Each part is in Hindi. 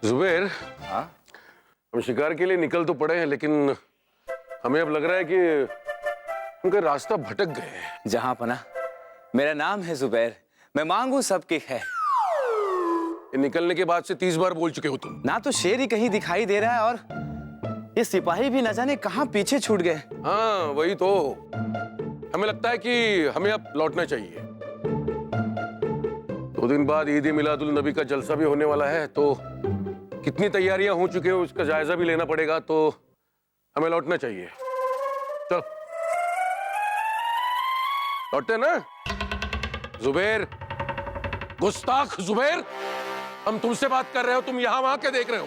जुबैर, हाँ? हम शिकार के लिए निकल तो पड़े हैं, लेकिन हमें अब लग रहा है कि उनका रास्ता भटक गए हैं। जहां पना, मेरा नाम है जुबैर, मैं मांगू सबकी खैर। निकलने के बाद से 30 बार बोल चुके हो तुम। ना तो शेर ही कहीं दिखाई दे रहा है और ये सिपाही भी न जाने कहां पीछे छूट गए। हाँ वही तो, हमें लगता है कि हमें अब लौटना चाहिए। 2 दिन बाद ईद मिलादुल नबी का जलसा भी होने वाला है, तो कितनी तैयारियां हो चुकी हैं उसका जायजा भी लेना पड़ेगा, तो हमें लौटना चाहिए। चल लौटते ना। जुबैर, गुस्ताख जुबैर, हम तुमसे बात कर रहे हो, तुम यहां वहां के देख रहे हो।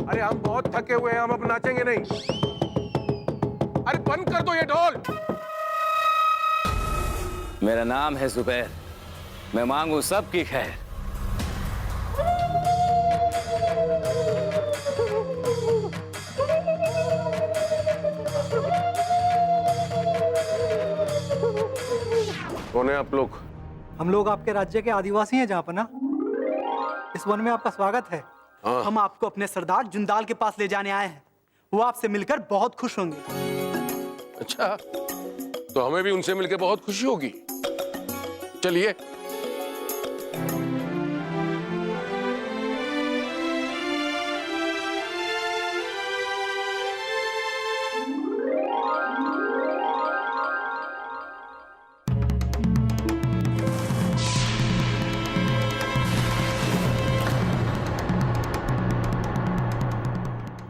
अरे हम बहुत थके हुए हैं, हम अब नाचेंगे नहीं। अरे बंद कर दो ये ढोल। मेरा नाम है जुबैर, मैं मांगू सबकी खैर। कौन है आप लोग? हम लोग आपके राज्य के आदिवासी हैं जहाँपना। इस वन में आपका स्वागत है। हाँ। हम आपको अपने सरदार जुंदाल के पास ले जाने आए हैं। वो आपसे मिलकर बहुत खुश होंगे। अच्छा, तो हमें भी उनसे मिलकर बहुत खुशी होगी। चलिए।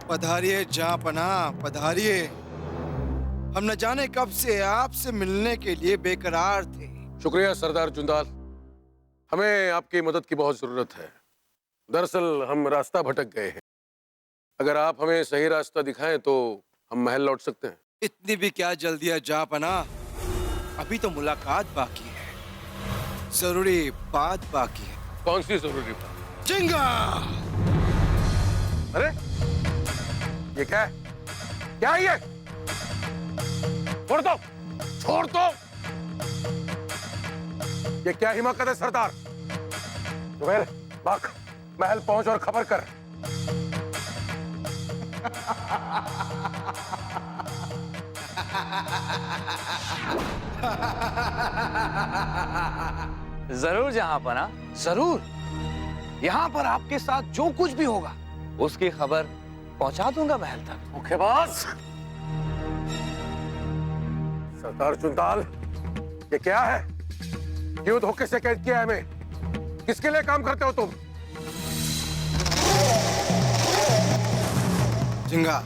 पधारिए जहाँपना, पधारिए। हम न जाने कब से आपसे मिलने के लिए बेकरार थे। शुक्रिया सरदार जुंदाल, हमें आपकी मदद की बहुत जरूरत है। दरअसल हम रास्ता भटक गए हैं। अगर आप हमें सही रास्ता दिखाएं तो हम महल लौट सकते हैं। इतनी भी क्या जल्दी है जहाँपना, अभी तो मुलाकात बाकी है, जरूरी बात बाकी है। कौन सी जरूरी बात? चिंगा! अरे ये क्या है? क्या है ये? छोड़ दो, छोड़ दो। ये क्या हिमाकत है सरदार? जुबैर, भाग, महल पहुंच और खबर कर। जरूर जहाँपना, जरूर। यहाँ पर आपके साथ जो कुछ भी होगा उसकी खबर पहुंचा दूंगा महल तक। धोखेबाज! सरदार जुंदाल, ये क्या है? क्यों धोखे से कैद किया है हमें? किसके लिए काम करते हो तुम? चिंगा,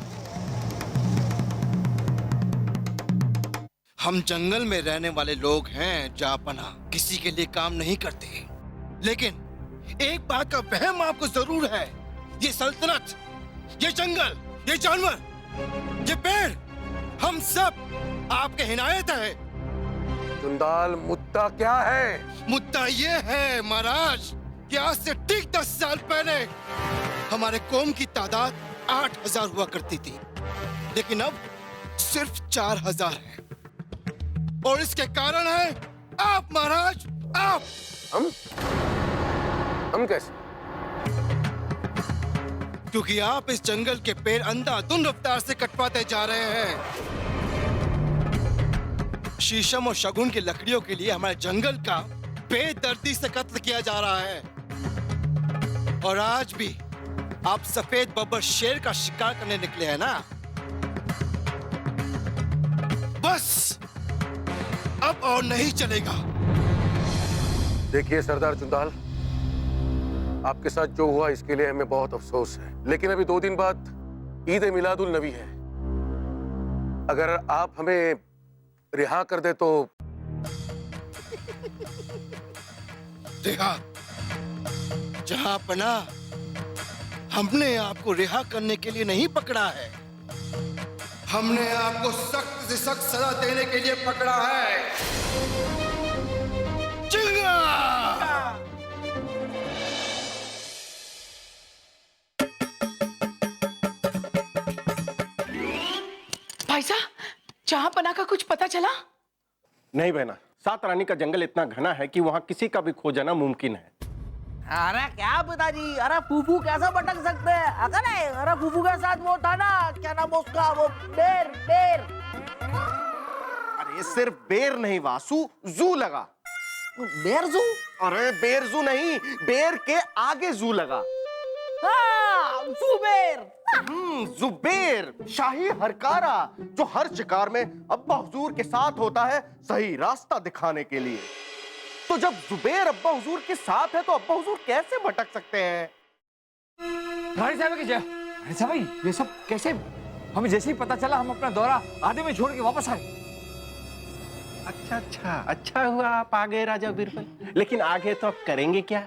हम जंगल में रहने वाले लोग हैं जहाँपना, किसी के लिए काम नहीं करते। लेकिन एक बात का वहम आपको जरूर है, ये सल्तनत, ये जंगल, ये जानवर, ये पेड़, हम सब आपके हिनायत है। जुंदाल, मुद्दा क्या है? मुद्दा ये है महाराज कि आज से ठीक 10 साल पहले हमारे कौम की तादाद 8000 हुआ करती थी, लेकिन अब सिर्फ 4000 है। और इसके कारण है आप महाराज, आप। हम कैसे? क्योंकि आप इस जंगल के पेड़ अंधाधुंध रफ्तार से कटवाते जा रहे हैं। शीशम और शगुन की लकड़ियों के लिए हमारे जंगल का बेदर्दी से कत्ल किया जा रहा है। और आज भी आप सफेद बब्बर शेर का शिकार करने निकले हैं ना? बस अब और नहीं चलेगा। देखिए सरदार जुंदाल, आपके साथ जो हुआ इसके लिए हमें बहुत अफसोस है, लेकिन अभी 2 दिन बाद ईद मिलादुल नबी है। अगर आप हमें रिहा कर दे तो। रिहा? जहाँपना, हमने आपको रिहा करने के लिए नहीं पकड़ा है, हमने आपको सख्त से सख्त सजा देने के लिए पकड़ा है। चिंगा! जहांपना का कुछ पता चला? नहीं बहना, सात रानी का जंगल इतना घना है कि वहाँ किसी का भी खो जाना मुमकिन है। अरे क्या पिताजी, अरे फूफू कैसे भटक सकते हैं? अगर नहीं, अरे फूफू के साथ वो था ना, क्या नाम उसका, वो बेर बेर। अरे सिर्फ बेर नहीं वासु, जू लगा। बेर जू? अरे बेर जू नहीं, बेर के आगे जू लगा। हाँ, जुबेर। जुबेर, शाही हरकारा, जो हर शिकार में अब्बा हुजूर के साथ होता है सही रास्ता दिखाने के लिए। तो जब जुबेर अब्बा हुजूर के साथ है तो अब्बा हुजूर कैसे भटक सकते हैं? रानी साहब की जय। रानी साहब ये सब कैसे? हमें जैसे ही पता चला हम अपना दौरा आधे में छोड़ के वापस आए। अच्छा हुआ आप आ गए राजा बिरबल। लेकिन आगे तो आप करेंगे क्या?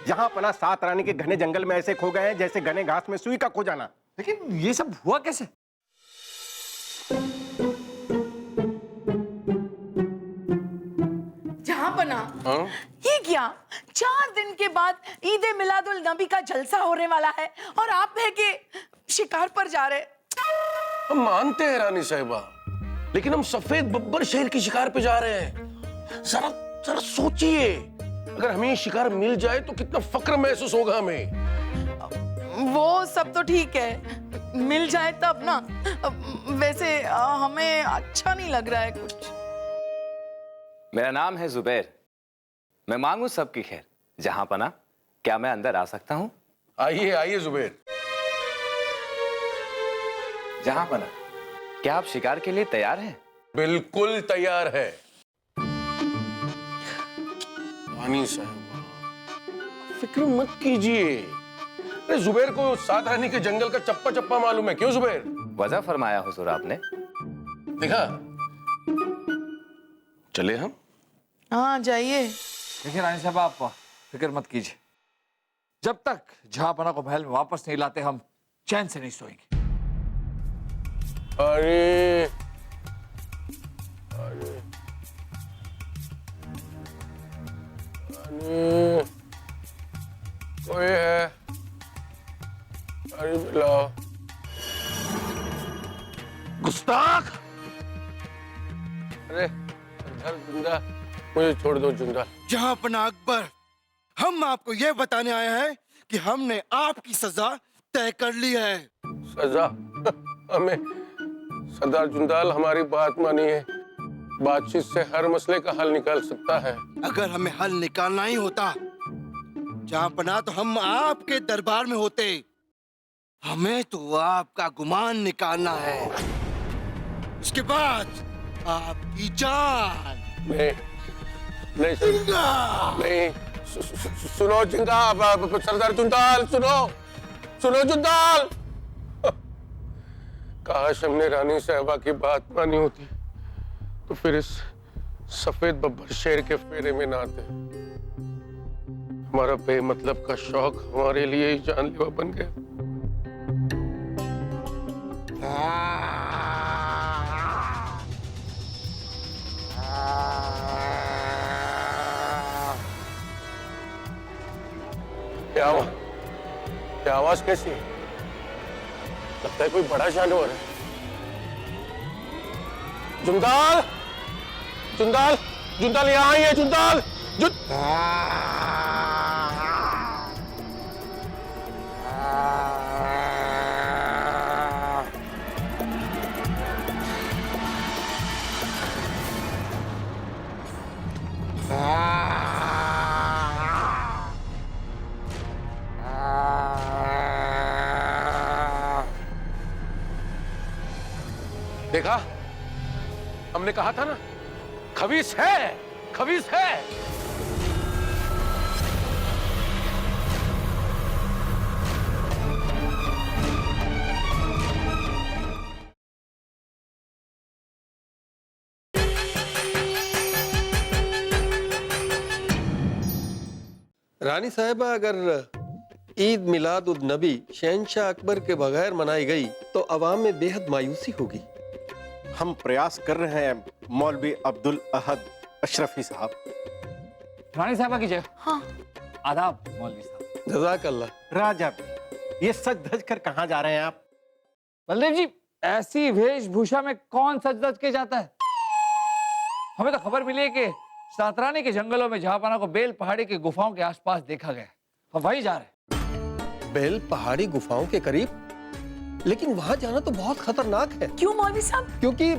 जहां पना सात रानी के घने जंगल में ऐसे खो गए हैं जैसे घने घास में सुई का खो जाना। लेकिन ये सब हुआ कैसे? जहांपना, हाँ? ये क्या? 4 दिन के बाद ईद ए मिलादुल नबी का जलसा होने वाला है और आप है कि शिकार पर जा रहे? हम मानते हैं रानी साहिबा, लेकिन हम सफेद बब्बर शेर की शिकार पे जा रहे हैं। जरा जरा सोचिए, अगर हमें ये शिकार मिल जाए तो कितना फक्र महसूस होगा हमें। वो सब तो ठीक है, मिल जाए तब ना। वैसे हमें अच्छा नहीं लग रहा है कुछ। मेरा नाम है जुबैर, मैं मांगू सबकी खैर। जहांपना, क्या मैं अंदर आ सकता हूं? आइए आइए जुबैर। जहांपना, क्या आप शिकार के लिए तैयार हैं? बिल्कुल तैयार है रानी साहिबा, फिक्र मत कीजिए। अरे जुबैर को सात रानी के जंगल का चप्पा चप्पा मालूम है। क्यों जुबैर? वजह फरमाया हुजूर आपने। देखा, चले हम। हाँ जाइए। देखिए रानी साहब, आप फिक्र मत कीजिए। जब तक जहांपना को महल में वापस नहीं लाते हम चैन से नहीं सोएंगे। अरे अरे अरे कोई है? अरे लाओ। गुस्ताख! अरे इधर जुंदा, मुझे छोड़ दो जुंदा। जहांपना अकबर, हम आपको यह बताने आए हैं कि हमने आपकी सजा तय कर ली है। सजा? हमें सरदार जुंदाल हमारी बात मानी है। बातचीत से हर मसले का हल निकाल सकता है। अगर हमें हल निकालना ही होता जहांपना, तो हम आपके दरबार में होते। हमें तो आपका गुमान निकालना है, उसके बाद आपकी जान। नहीं नहीं नहीं, सुनो जिंदा, सरदार जुंदाल, सुनो जुंदाल। काश हमने रानी साहिबा की बात मानी होती तो फिर इस सफेद बब्बर शेर के फेरे में ना आते। हमारा बेमतलब का शौक हमारे लिए ही जानलेवा बन गया। क्या आवाज कैसी है? लगता है कोई बड़ा जानवर है। जुंदाल, जुंदाल, जुंदाल यहाँ आई है। जुंदाल, देखा, हमने कहा था ना, खबीस है, खबीस है। रानी साहिबा, अगर ईद मिलाद उद नबी शहंशाह अकबर के बगैर मनाई गई तो अवाम में बेहद मायूसी होगी। हम प्रयास कर रहे हैं मौलवी अब्दुल अहद अशरफी साहब। रानी साहबा की जय। हाँ। आदाब मौलवी साहब। जज़ाकल्लाह। राजा, ये सच धज कर कहाँ जा रहे हैं आप? बलदेव जी, ऐसी वेशभूषा में कौन सज धज के जाता है? हमें तो खबर मिली है कि सातरानी के जंगलों में जहापना को बेल पहाड़ी की गुफाओं के आसपास देखा गया। हम वहीं जा रहे हैं। बेल पहाड़ी गुफाओं के करीब? लेकिन वहां जाना तो बहुत खतरनाक है। क्यों मौलवी साहब? क्योंकि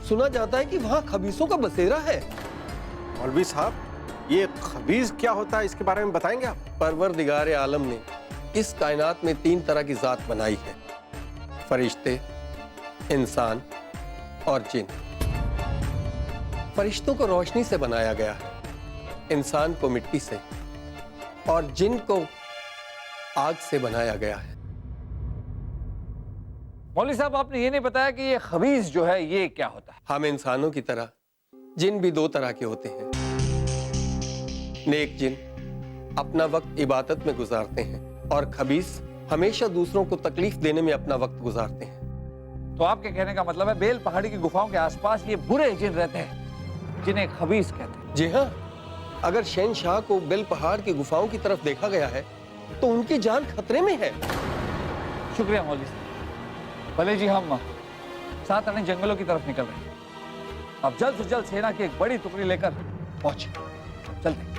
सुना जाता है कि वहां खबीसों का बसेरा है। मौलवी साहब, ये खबीज क्या होता है, इसके बारे में बताएंगे आप? परवरदिगार आलम ने इस कायनात में 3 तरह की जात बनाई है, फरिश्ते, इंसान और जिन। फरिश्तों को रोशनी से बनाया गया है, इंसान को मिट्टी से और जिन को आग से बनाया गया है। मौलवी साहब, आपने ये नहीं बताया कि ये खबीस जो है ये क्या होता है? हम इंसानों की तरह जिन भी 2 तरह के होते हैं। नेक जिन अपना वक्त इबादत में गुजारते हैं और खबीस हमेशा दूसरों को तकलीफ देने में अपना वक्त गुजारते हैं। तो आपके कहने का मतलब है बेल पहाड़ी की गुफाओं के आसपास ये बुरे जिन रहते हैं जिन्हें खबीस कहते हैं। जी हाँ, अगर शहनशाह को बेल पहाड़ की गुफाओं की तरफ देखा गया है तो उनकी जान खतरे में है। शुक्रिया मौलवी साहब। भले जी, हम साथ आने जंगलों की तरफ निकल रहे हैं। अब जल्द से जल्द सेना की एक बड़ी टुकड़ी लेकर पहुंचे। चलते।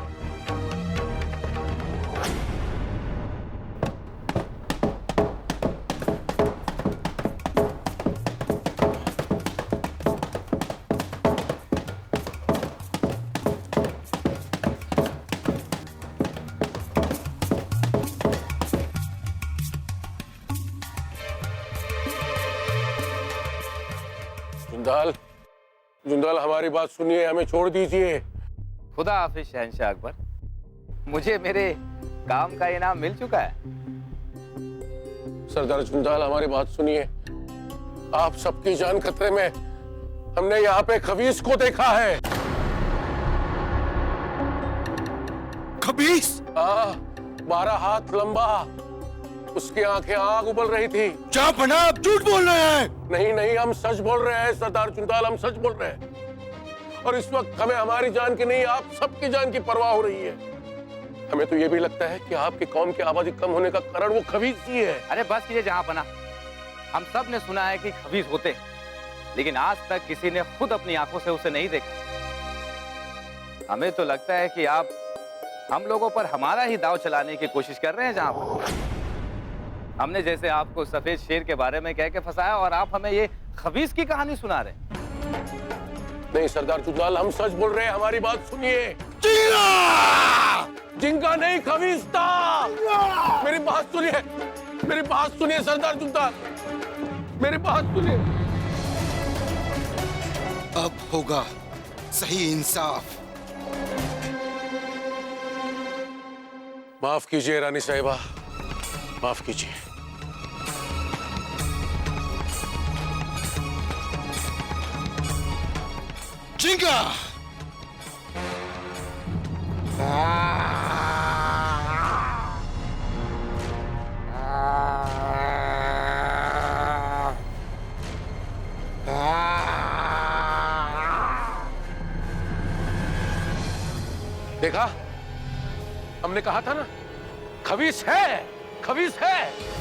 जुंदाल, जुंदाल, हमारी बात सुनिए, हमें छोड़ दीजिए। खुदा हाफिज शहनशाह अकबर। मुझे मेरे काम का इनाम मिल चुका है। सरदार जुंदाल, हमारी बात सुनिए। आप सबकी जान खतरे में। हमने यहाँ पे खबीस को देखा है। खबीस? 12 हाथ लंबा, उसकी आंखें आग उबल रही थी। जहापना, आप झूठ बोल रहे हैं। नहीं नहीं, हम सच बोल रहे हैं सरदार जुंदाल, हम सच बोल रहे हैं। और इस वक्त हमें हमारी जान की नहीं, आप सबकी जान की परवाह हो रही है। हमें तो ये भी लगता है कि आपकी कौम की आबादी कम होने का कारण वो खबीस ही है। अरे बस कीजिए जहांपना। हम सब ने सुना है कि खबीस होते हैं, लेकिन आज तक किसी ने खुद अपनी आंखों से उसे नहीं देखा। हमें तो लगता है कि आप हम लोगों पर हमारा ही दांव चलाने की कोशिश कर रहे हैं। जहां हमने जैसे आपको सफेद शेर के बारे में कह के फंसाया और आप हमें ये खबीस की कहानी सुना रहे हैं। नहीं सरदार जुंदाल, हम सच बोल रहे हैं, हमारी बात सुनिए। जिनका नहीं, खबीस था। मेरी बात सुनिए, मेरी बात सुनिए सरदार जुंदाल, मेरी बात सुनिए। अब होगा सही इंसाफ। माफ कीजिए रानी साहिबा, माफ कीजिए। जिंगा! देखा, हमने कहा था ना, खबीस है, खबीस है।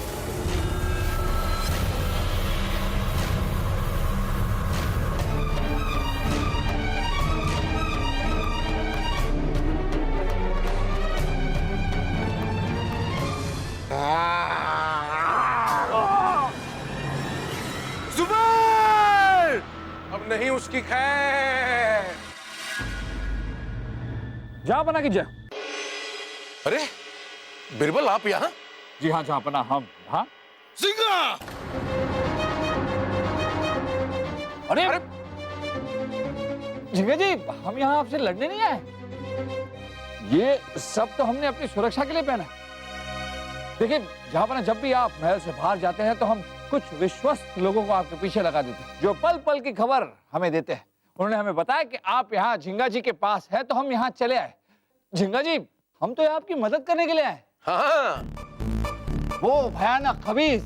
जुबैर! अब नहीं उसकी खैर। जहांपना कीजिए। अरे बिरबल, आप यहाँ? जी हाँ जहांपना, हम। हाँ जिंगा! अरे झिंगा जी, हम यहाँ आपसे लड़ने नहीं आए। ये सब तो हमने अपनी सुरक्षा के लिए पहना। देखिए जहांपना, जब भी आप महल से बाहर जाते हैं तो हम कुछ विश्वस्त लोगों को आपके पीछे लगा देते हैं, जो पल पल की खबर हमें देते हैं। उन्होंने हमें बताया कि आप यहाँ झिंगा जी के पास है, तो हम यहाँ चले आए। झिंगा जी, हम तो आपकी मदद करने के लिए आए। हाँ। वो भयानक खबीस,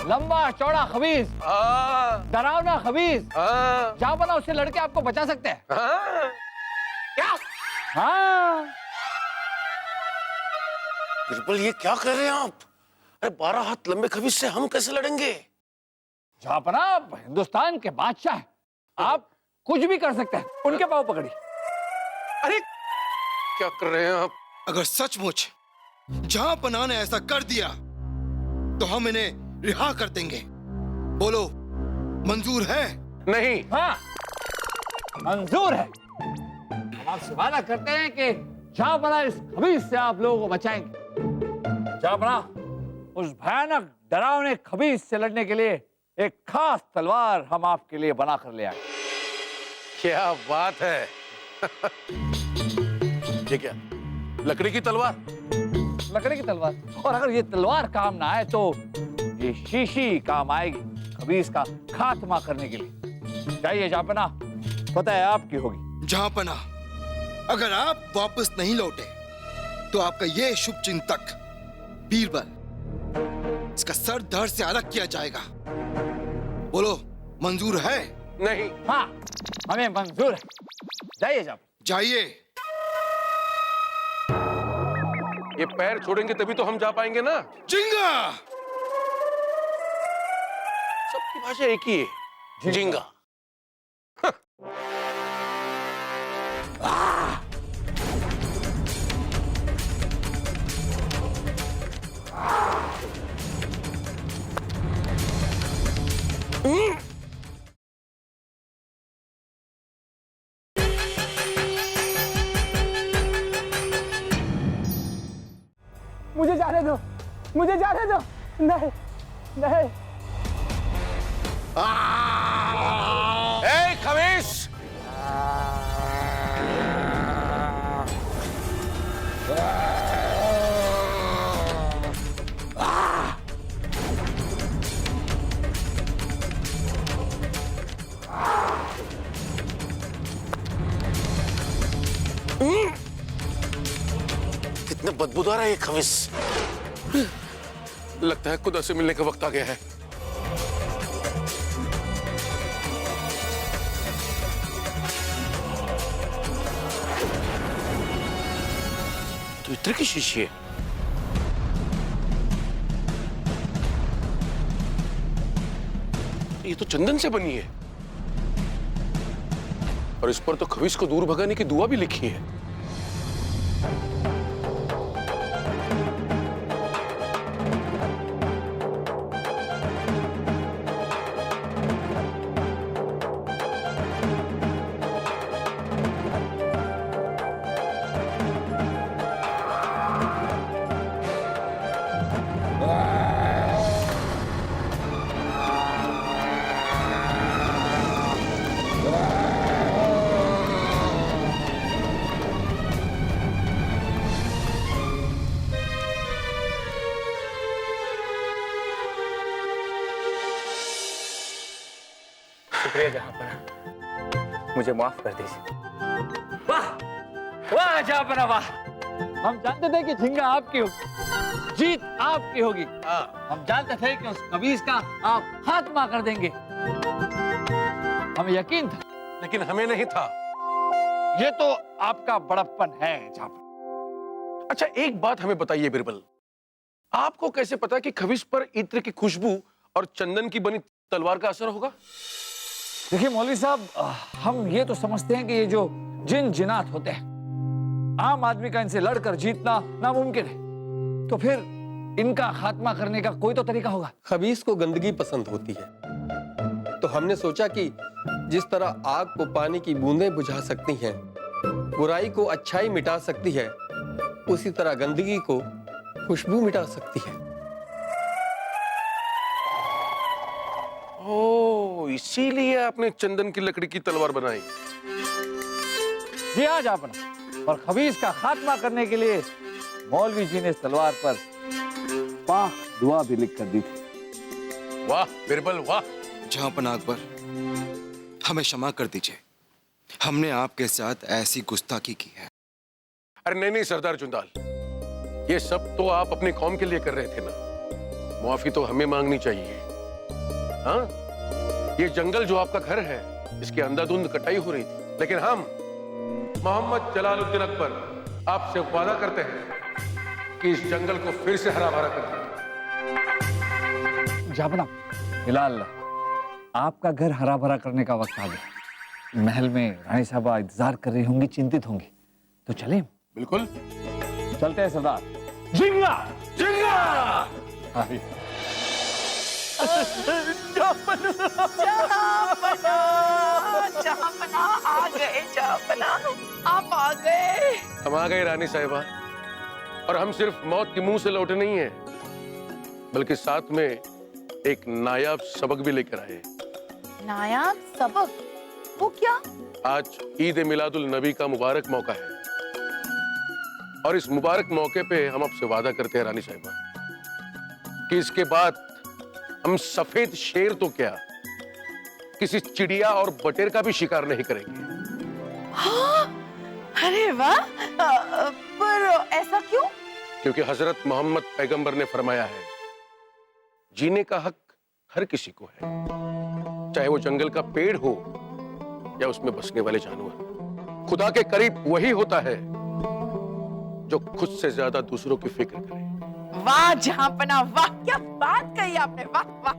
लंबा चौड़ा खबीस, डरावना खबीस, जहांपना उससे लड़के आपको बचा सकते हैं। क्या? हाँ। बिरबल, ये क्या कर रहे हैं आप? अरे 12 हाथ लंबे खबीस से हम कैसे लड़ेंगे? जहापना आप हिंदुस्तान के बादशाह हैं, आप कुछ भी कर सकते हैं। उनके पाँव पकड़ी। अरे क्या कर रहे हैं आप? अगर सचमुच जहांपनाह ने ऐसा कर दिया तो हम इन्हें रिहा कर देंगे। बोलो, मंजूर है? नहीं। हाँ, मंजूर है। हम आपसे वादा करते हैं कि जहांपना इस खबीस से आप लोगों को बचाएंगे। जहांपना उस भयानक डरावने खबीस से लड़ने के लिए एक खास तलवार हम आपके लिए बना कर ले आए। क्या बात है। ये क्या, लकड़ी की तलवार? लकड़ी की तलवार, और अगर ये तलवार काम ना आए तो ये शीशी काम आएगी खबीस का खात्मा करने के लिए। जाइए जहांपना, पता है आपकी होगी। जहांपनाह, अगर आप वापस नहीं लौटे तो आपका ये शुभ चिंतक बीरबल, इसका सर धड़ से अलग किया जाएगा। बोलो, मंजूर है? नहीं। हाँ, हमें मंजूर है। जाइए जहांपना। जाइए। ये पैर छोड़ेंगे तभी तो हम जा पाएंगे ना। जिंगा। सबकी भाषा एक ही है, जिंगा। मुझे जाने दो, मुझे जाने दो। नहीं नहीं। ए खबीस! कितना बदबूदार है ये खबीस। लगता है खुदा से मिलने का वक्त आ गया है। तो इत्र की शीशी है। ये तो चंदन से बनी है और इस पर तो खबीस को दूर भगाने की दुआ भी लिखी है। शुक्रिया जहांपनाह, मुझे माफ कर दीजिए। वाह वाह जहांपना वाह। हम जानते थे कि झिंगा आपकी होगी, जीत आपकी होगी। हम जानते थे कि उस खबीस का आप खात्मा कर देंगे। हमें यकीन था, लेकिन हमें नहीं था। ये तो आपका बड़प्पन है जहांपना। अच्छा, एक बात हमें बताइए बिरबल, आपको कैसे पता कि खबीस पर इत्र की खुशबू और चंदन की बनी तलवार का असर होगा? देखिए मौलवी साहब, हम ये तो समझते हैं कि ये जो जिन जिनात होते हैं, आम आदमी का इनसे लड़कर जीतना नामुमकिन है। तो फिर इनका खात्मा करने का कोई तो तरीका होगा। खबीस को गंदगी पसंद होती है, तो हमने सोचा कि जिस तरह आग को पानी की बूंदें बुझा सकती हैं, बुराई को अच्छाई मिटा सकती है, उसी तरह गंदगी को खुशबू मिटा सकती है। ओह, इसीलिए आपने चंदन की लकड़ी की तलवार बनाई। जी हाँ जहांपना, और खबीस का खात्मा करने के लिए मौलवी जी ने इस तलवार पर पाक दुआ भी लिख कर दी थी। वाह बिरबल वाह। जहांपनाह अकबर, हमें क्षमा कर दीजिए, हमने आपके साथ ऐसी गुस्ताखी की है। अरे नहीं नहीं सरदार जुंदाल, ये सब तो आप अपनी कौम के लिए कर रहे थे ना, माफी तो हमें मांगनी चाहिए। हाँ, ये जंगल जो आपका घर है, इसकी अंधाधुंध कटाई हो रही थी, लेकिन हम मोहम्मद जलालुद्दीन अकबर आपसे वादा करते हैं कि इस जंगल को फिर से हरा भरा कर देंगे। जहांपना, हिलाल आपका घर हरा भरा करने का वक्त आ गया। महल में रानी साहबा इंतजार कर रही होंगी, चिंतित होंगी, तो चलें? बिल्कुल। चलते हैं सरदार। जिंगा जिंगा। आइए। जहाँपना आ गए, जहाँपना आप आ गए। हम आ गए रानी साहिबा, और हम सिर्फ मौत के मुंह से लौटे नहीं हैं, बल्कि साथ में एक नायाब सबक भी लेकर आए। नायाब सबक? वो क्या? आज ईद मिलादुल नबी का मुबारक मौका है, और इस मुबारक मौके पे हम आपसे वादा करते हैं रानी साहिबा कि इसके बाद हम सफेद शेर तो क्या, किसी चिड़िया और बटेर का भी शिकार नहीं करेंगे। हाँ? अरे वाह! पर ऐसा क्यों? क्योंकि हजरत मोहम्मद पैगंबर ने फरमाया है, जीने का हक हर किसी को है, चाहे वो जंगल का पेड़ हो या उसमें बसने वाले जानवर। खुदा के करीब वही होता है जो खुद से ज्यादा दूसरों की फिक्र करे। वाह जहाँपना, वाह क्या बात कही आपने, वाह वाह।